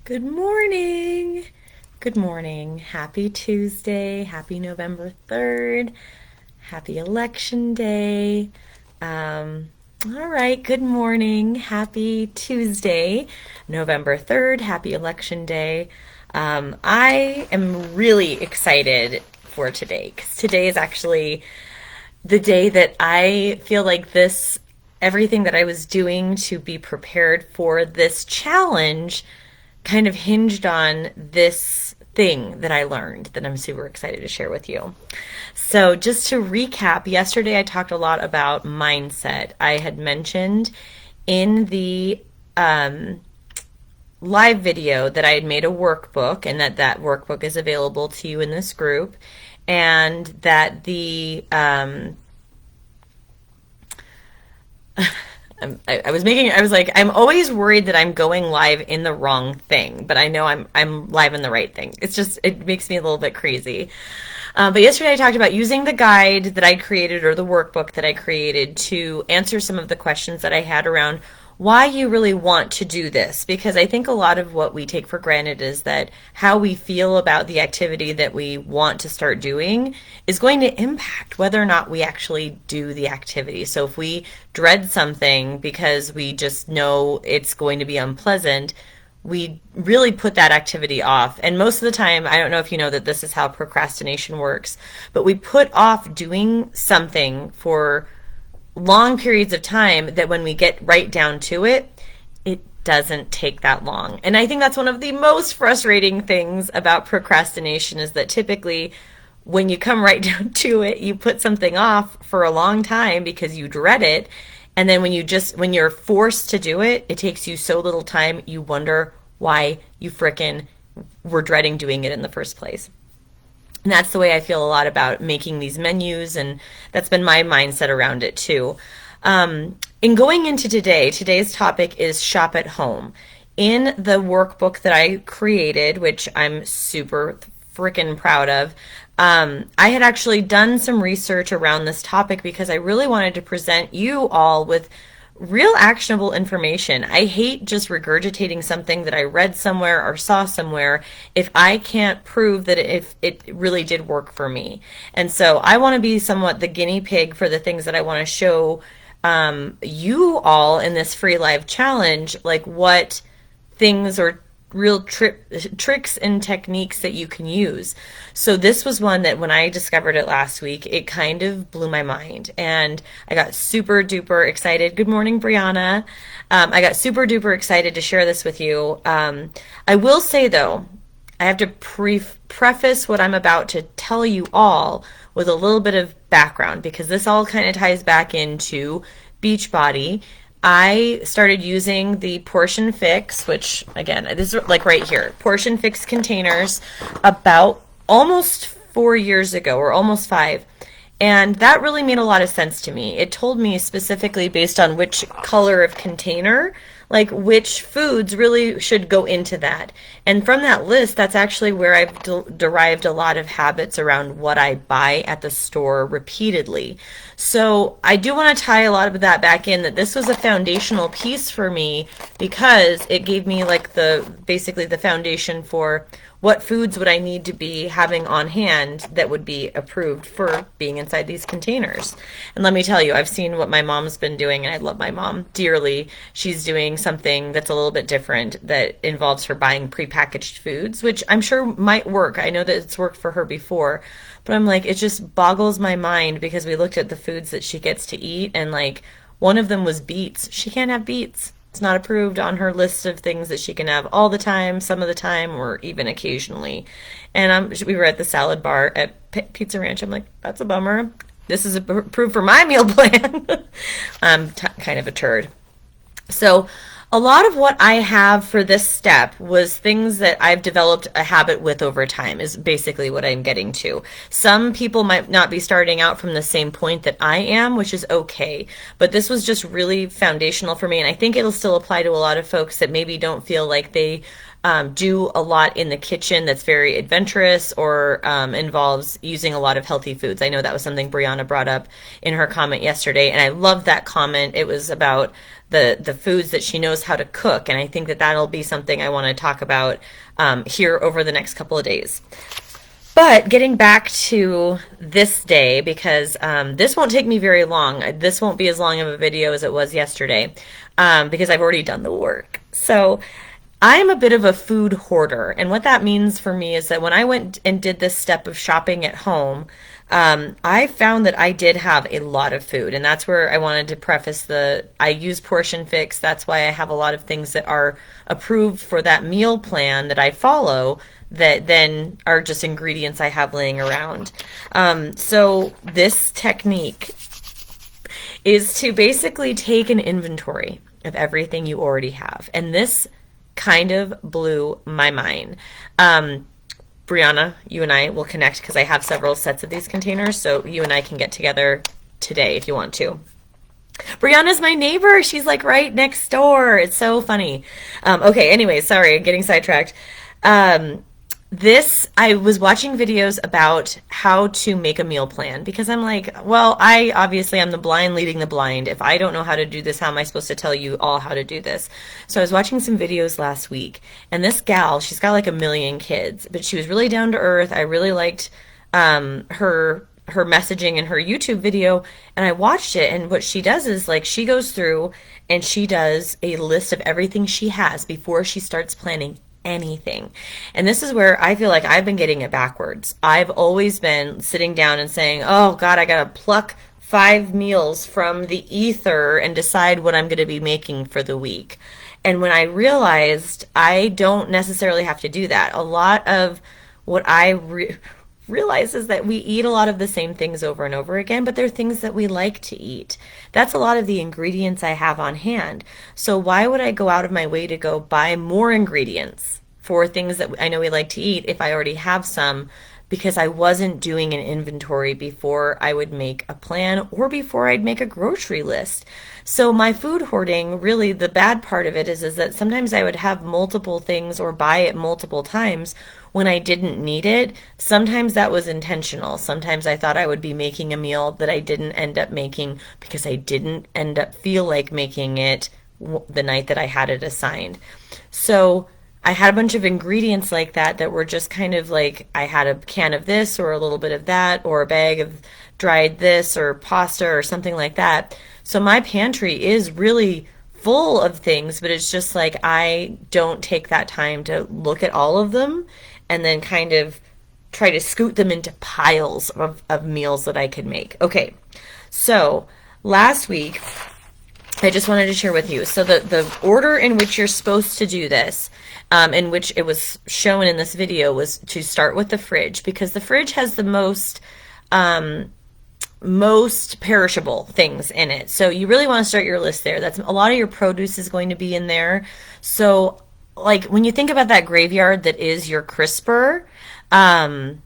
Good morning. Good morning. Happy Tuesday. Happy November 3rd. Happy Election Day. Um, all right. Good morning. Happy Tuesday, November 3rd. Happy Election Day. I am really excited for today because today is actually the day that I feel like everything that I was doing to be prepared for this challenge kind of hinged on this thing that I learned that I'm super excited to share with you. So, just to recap, yesterday I talked a lot about mindset. I had mentioned in the live video that I had made a workbook and that workbook is available to you in this group, and that I was like, I'm always worried that I'm going live in the wrong thing, but I know I'm live in the right thing. It makes me a little bit crazy. But yesterday I talked about using the guide that I created or the workbook that I created to answer some of the questions that I had around why you really want to do this. Because I think a lot of what we take for granted is that how we feel about the activity that we want to start doing is going to impact whether or not we actually do the activity. So if we dread something because we just know it's going to be unpleasant, we really put that activity off. And most of the time, I don't know if you know that this is how procrastination works, but we put off doing something for long periods of time that when we get right down to it, it doesn't take that long. And I think that's one of the most frustrating things about procrastination is that typically when you come right down to it, you put something off for a long time because you dread it. And then when you're forced to do it, it takes you so little time, you wonder why you frickin' were dreading doing it in the first place. And that's the way I feel a lot about making these menus, and that's been my mindset around it too. In going into today's topic is shop at home. In the workbook that I created, which I'm super freaking proud of, I had actually done some research around this topic because I really wanted to present you all with real actionable information. I hate just regurgitating something that I read somewhere or saw somewhere if I can't prove that if it really did work for me. And so I want to be somewhat the guinea pig for the things that I want to show you all in this free live challenge, like what things or real tricks and techniques that you can use. So this was one that when I discovered it last week, it kind of blew my mind, and I got super duper excited. Good morning, Brianna. I got super duper excited to share this with you. I will say though, I have to preface what I'm about to tell you all with a little bit of background because this all kind of ties back into Beachbody. I started using the Portion Fix, which again, this is like right here, Portion Fix containers about almost 4 years ago or almost 5. And that really made a lot of sense to me. It told me specifically based on which color of container, like which foods really should go into that. And from that list, that's actually where I've derived a lot of habits around what I buy at the store repeatedly. So I do want to tie a lot of that back in, that this was a foundational piece for me because it gave me like basically the foundation for what foods would I need to be having on hand that would be approved for being inside these containers. And let me tell you, I've seen what my mom's been doing, and I love my mom dearly. She's doing something that's a little bit different that involves her buying prepackaged foods, which I'm sure might work. I know that it's worked for her before, but I'm like, it just boggles my mind because we looked at the foods that she gets to eat, and like one of them was beets. She can't have beets. It's not approved on her list of things that she can have all the time, some of the time, or even occasionally. And we were at the salad bar at Pizza Ranch. I'm like, that's a bummer. This is approved for my meal plan. I'm kind of a turd. So a lot of what I have for this step was things that I've developed a habit with over time, is basically what I'm getting to. Some people might not be starting out from the same point that I am, which is okay. But this was just really foundational for me. And I think it'll still apply to a lot of folks that maybe don't feel like they do a lot in the kitchen that's very adventurous or involves using a lot of healthy foods. I know that was something Brianna brought up in her comment yesterday, and I love that comment. It was about the foods that she knows how to cook. And I think that that'll be something I want to talk about here over the next couple of days. But getting back to this day, because this won't take me very long. This won't be as long of a video as it was yesterday, because I've already done the work. So I'm a bit of a food hoarder. And what that means for me is that when I went and did this step of shopping at home, I found that I did have a lot of food. And that's where I wanted to preface I use Portion Fix. That's why I have a lot of things that are approved for that meal plan that I follow that then are just ingredients I have laying around. So this technique is to basically take an inventory of everything you already have. And this kind of blew my mind. Brianna, you and I will connect because I have several sets of these containers, so you and I can get together today if you want to. Brianna's my neighbor. She's like right next door. It's so funny. Okay, anyway, sorry, getting sidetracked. I was watching videos about how to make a meal plan because I'm like, well, I obviously I'm the blind leading the blind. If I don't know how to do this, how am I supposed to tell you all how to do this? So I was watching some videos last week, and this gal, she's got like 1 million kids, but she was really down to earth. I really liked her messaging in her YouTube video, and I watched it, and what she does is like she goes through and she does a list of everything she has before she starts planning anything. And this is where I feel like I've been getting it backwards. I've always been sitting down and saying, oh God, I gotta pluck 5 meals from the ether and decide what I'm going to be making for the week. And when I realized I don't necessarily have to do that, a lot of what I realize is that we eat a lot of the same things over and over again, but they're things that we like to eat. That's a lot of the ingredients I have on hand. So why would I go out of my way to go buy more ingredients for things that I know we like to eat if I already have some? Because I wasn't doing an inventory before I would make a plan or before I'd make a grocery list. So my food hoarding, really the bad part of it is that sometimes I would have multiple things or buy it multiple times when I didn't need it. Sometimes that was intentional. Sometimes I thought I would be making a meal that I didn't end up making because I didn't end up feel like making it the night that I had it assigned. So I had a bunch of ingredients like that were just kind of like I had a can of this or a little bit of that or a bag of dried this or pasta or something like that. So my pantry is really full of things, but it's just like I don't take that time to look at all of them and then kind of try to scoot them into piles of meals that I could make. Okay, so last week I just wanted to share with you. So the order in which you're supposed to do this, in which it was shown in this video, was to start with the fridge, because the fridge has the most perishable things in it. So you really want to start your list there. That's a lot of your produce is going to be in there. So like when you think about that graveyard that is your crisper, the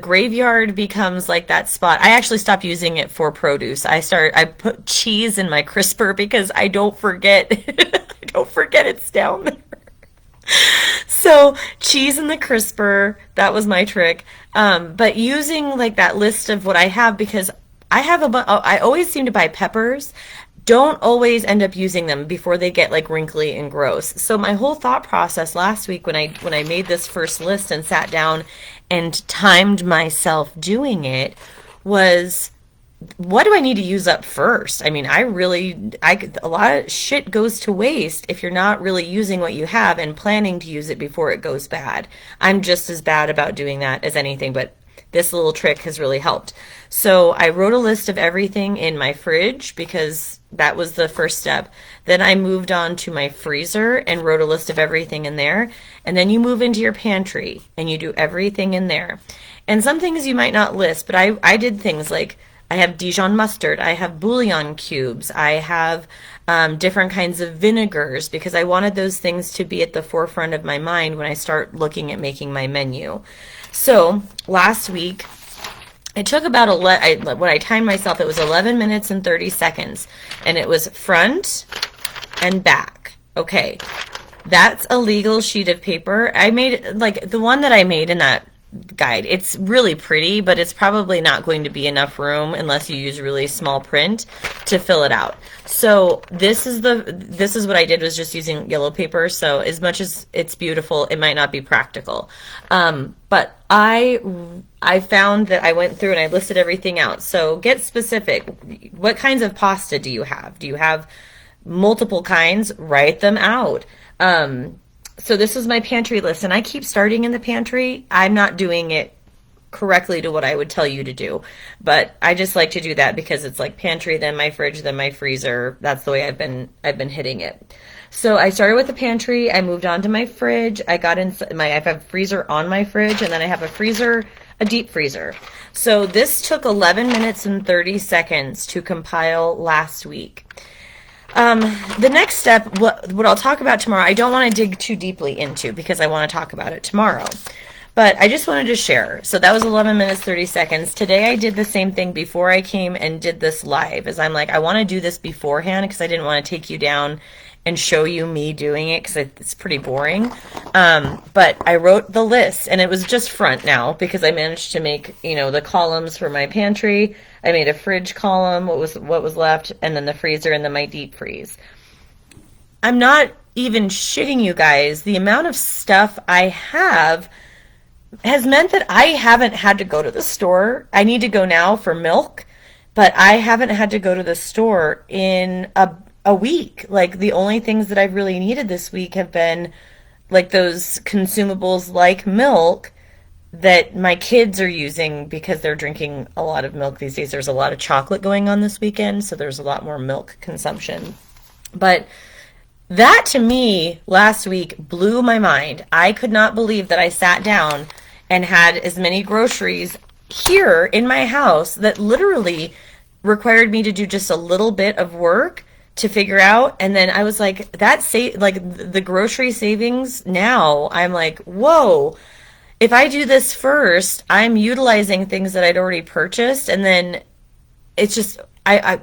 graveyard becomes like that spot. I actually stopped using it for produce. I put cheese in my crisper because I don't forget I don't forget it's down there. So cheese in the crisper, that was my trick. But using like that list of what I have, because I always seem to buy peppers, don't always end up using them before they get like wrinkly and gross. So my whole thought process last week when I made this first list and sat down and timed myself doing it was, what do I need to use up first? I mean, a lot of shit goes to waste if you're not really using what you have and planning to use it before it goes bad. I'm just as bad about doing that as anything, but this little trick has really helped. So I wrote a list of everything in my fridge because that was the first step. Then I moved on to my freezer and wrote a list of everything in there. And then you move into your pantry and you do everything in there. And some things you might not list, but I did things like I have Dijon mustard, I have bouillon cubes, I have different kinds of vinegars, because I wanted those things to be at the forefront of my mind when I start looking at making my menu. So last week, it took about when I timed myself, it was 11 minutes and 30 seconds, and it was front and back. Okay, that's a legal sheet of paper. I made, like, the one that I made in that guide. It's really pretty, but it's probably not going to be enough room unless you use really small print to fill it out. So this is what I did, was just using yellow paper. So as much as it's beautiful, it might not be practical. But I found that I went through and I listed everything out. So get specific. What kinds of pasta do you have? Do you have multiple kinds? Write them out. So this is my pantry list, and I keep starting in the pantry. I'm not doing it correctly to what I would tell you to do, but I just like to do that because it's like pantry, then my fridge, then my freezer. That's the way I've been hitting it. So I started with the pantry. I moved on to my fridge. I have a freezer on my fridge, and then I have a deep freezer. So this took 11 minutes and 30 seconds to compile last week. The next step, what I'll talk about tomorrow, I don't want to dig too deeply into because I want to talk about it tomorrow. But I just wanted to share. So that was 11 minutes, 30 seconds. Today I did the same thing before I came and did this live, as I'm like, I want to do this beforehand because I didn't want to take you down and show you me doing it because it's pretty boring. But I wrote the list, and it was just front now because I managed to make, the columns for my pantry. I made a fridge column, what was left, and then the freezer, and then my deep freeze. I'm not even shitting you guys. The amount of stuff I have has meant that I haven't had to go to the store. I need to go now for milk, but I haven't had to go to the store in a week. Like, the only things that I've really needed this week have been like those consumables like milk that my kids are using because they're drinking a lot of milk these days. There's a lot of chocolate going on this weekend, so there's a lot more milk consumption. But that, to me, last week blew my mind. I could not believe that I sat down and had as many groceries here in my house that literally required me to do just a little bit of work to figure out. And then I was like, the grocery savings now, I'm like, whoa. If I do this first, I'm utilizing things that I'd already purchased, and then it's just, I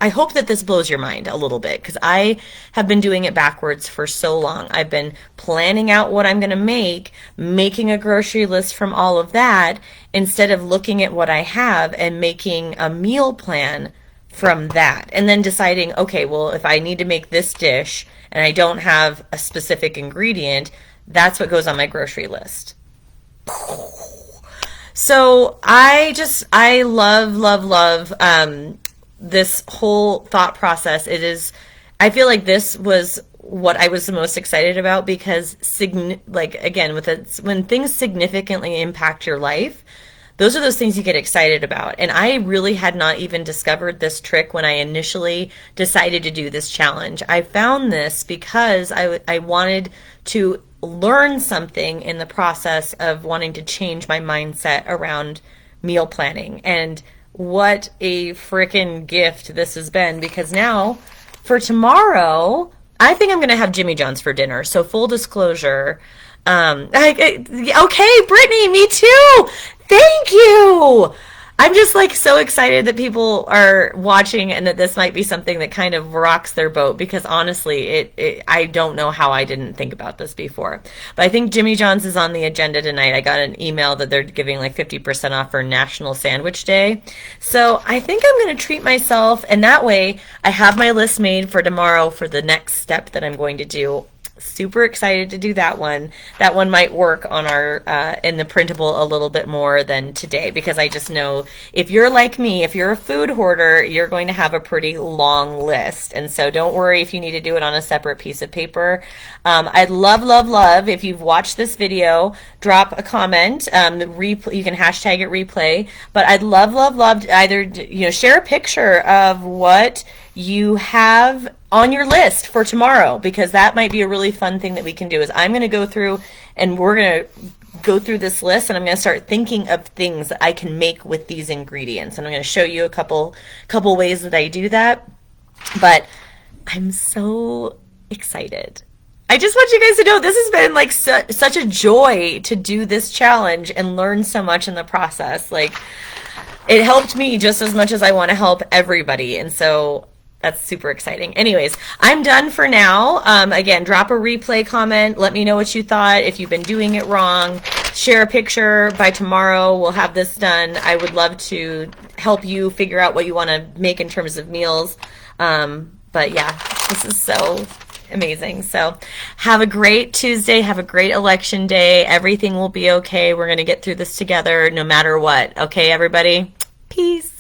hope that this blows your mind a little bit, because I have been doing it backwards for so long. I've been planning out what I'm going to make, making a grocery list from all of that, instead of looking at what I have and making a meal plan from that, and then deciding, okay, well, if I need to make this dish and I don't have a specific ingredient, that's what goes on my grocery list. So I love this whole thought process. I feel like this was what I was the most excited about, because when things significantly impact your life, those are those things you get excited about. And I really had not even discovered this trick when I initially decided to do this challenge. I found this because I wanted to learn something in the process of wanting to change my mindset around meal planning. And what a freaking gift this has been, because now for tomorrow, I think I'm going to have Jimmy John's for dinner. So full disclosure, okay, Brittany, me too. Thank you. I'm just like so excited that people are watching and that this might be something that kind of rocks their boat, because honestly, I don't know how I didn't think about this before. But I think Jimmy John's is on the agenda tonight. I got an email that they're giving like 50% off for National Sandwich Day. So I think I'm going to treat myself, and that way I have my list made for tomorrow for the next step that I'm going to do. Super excited to do that one. That one might work on our in the printable a little bit more than today, because I just know if you're like me, if you're a food hoarder, you're going to have a pretty long list. And so don't worry if you need to do it on a separate piece of paper. I'd love if you've watched this video, drop a comment. You can hashtag it replay. But I'd love to either share a picture of what you have on your list for tomorrow, because that might be a really fun thing that we can do. Is I'm going to go through, and we're going to go through this list, and I'm going to start thinking of things that I can make with these ingredients, and I'm going to show you a couple ways that I do that. But I'm so excited. I just want you guys to know this has been like such a joy to do this challenge and learn so much in the process. Like, it helped me just as much as I want to help everybody, and so that's super exciting. Anyways, I'm done for now. Again, drop a replay comment. Let me know what you thought. If you've been doing it wrong, share a picture by tomorrow. We'll have this done. I would love to help you figure out what you want to make in terms of meals. But yeah, this is so amazing. So have a great Tuesday. Have a great election day. Everything will be okay. We're going to get through this together no matter what. Okay, everybody? Peace.